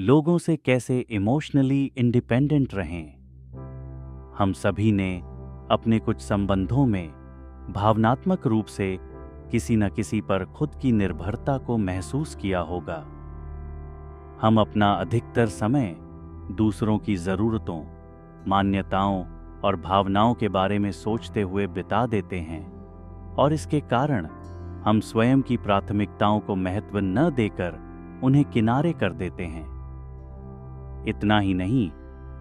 लोगों से कैसे इमोशनली इंडिपेंडेंट रहें। हम सभी ने अपने कुछ संबंधों में भावनात्मक रूप से किसी न किसी पर खुद की निर्भरता को महसूस किया होगा। हम अपना अधिकतर समय दूसरों की ज़रूरतों, मान्यताओं और भावनाओं के बारे में सोचते हुए बिता देते हैं, और इसके कारण हम स्वयं की प्राथमिकताओं को महत्व न देकर उन्हें किनारे कर देते हैं। इतना ही नहीं,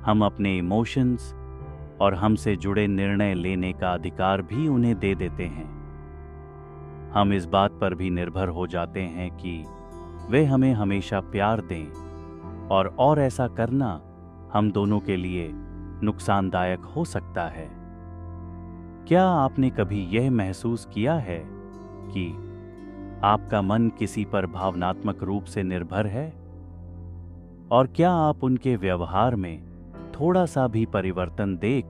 हम अपने इमोशंस और हमसे जुड़े निर्णय लेने का अधिकार भी उन्हें दे देते हैं। हम इस बात पर भी निर्भर हो जाते हैं कि वे हमें हमेशा प्यार दें, और ऐसा करना हम दोनों के लिए नुकसानदायक हो सकता है। क्या आपने कभी यह महसूस किया है कि आपका मन किसी पर भावनात्मक रूप से निर्भर है? और क्या आप उनके व्यवहार में थोड़ा सा भी परिवर्तन देख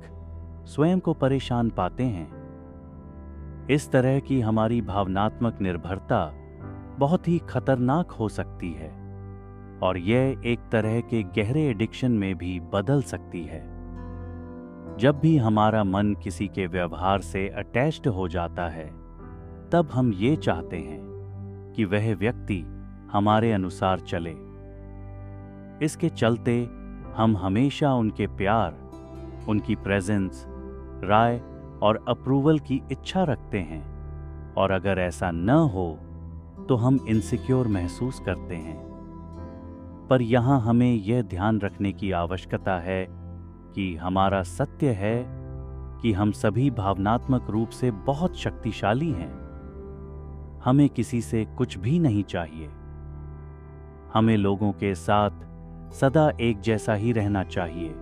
स्वयं को परेशान पाते हैं? इस तरह की हमारी भावनात्मक निर्भरता बहुत ही खतरनाक हो सकती है, और यह एक तरह के गहरे एडिक्शन में भी बदल सकती है। जब भी हमारा मन किसी के व्यवहार से अटैच्ड हो जाता है, तब हम ये चाहते हैं कि वह व्यक्ति हमारे अनुसार चले। इसके चलते हम हमेशा उनके प्यार, उनकी प्रेजेंस, राय और अप्रूवल की इच्छा रखते हैं, और अगर ऐसा न हो तो हम इनसिक्योर महसूस करते हैं। पर यहाँ हमें यह ध्यान रखने की आवश्यकता है कि हमारा सत्य है कि हम सभी भावनात्मक रूप से बहुत शक्तिशाली हैं। हमें किसी से कुछ भी नहीं चाहिए। हमें लोगों के साथ सदा एक जैसा ही रहना चाहिए,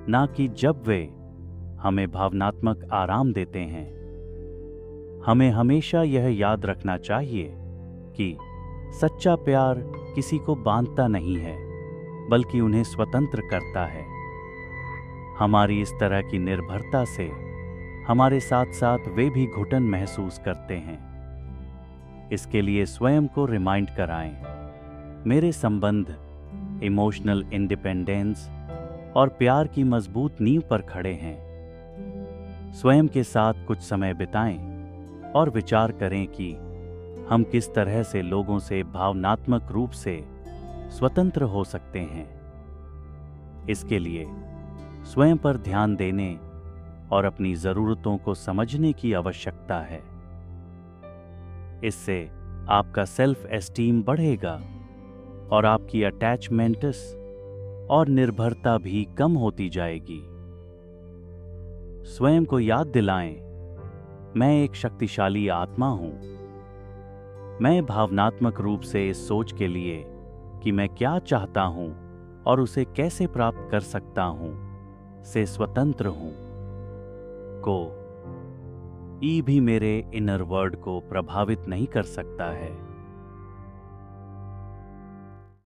ना कि जब वे हमें भावनात्मक आराम देते हैं। हमें हमेशा यह याद रखना चाहिए कि सच्चा प्यार किसी को बांधता नहीं है, बल्कि उन्हें स्वतंत्र करता है। हमारी इस तरह की निर्भरता से हमारे साथ साथ वे भी घुटन महसूस करते हैं। इसके लिए स्वयं को रिमाइंड कराएं, मेरे संबंध इमोशनल इंडिपेंडेंस और प्यार की मजबूत नींव पर खड़े हैं। स्वयं के साथ कुछ समय बिताएं और विचार करें कि हम किस तरह से लोगों से भावनात्मक रूप से स्वतंत्र हो सकते हैं। इसके लिए स्वयं पर ध्यान देने और अपनी जरूरतों को समझने की आवश्यकता है। इससे आपका सेल्फ एस्टीम बढ़ेगा और आपकी अटैचमेंट्स और निर्भरता भी कम होती जाएगी। स्वयं को याद दिलाएं, मैं एक शक्तिशाली आत्मा हूं। मैं भावनात्मक रूप से इस सोच के लिए कि मैं क्या चाहता हूं और उसे कैसे प्राप्त कर सकता हूं से स्वतंत्र हूं को ई भी मेरे इनर वर्ल्ड को प्रभावित नहीं कर सकता है।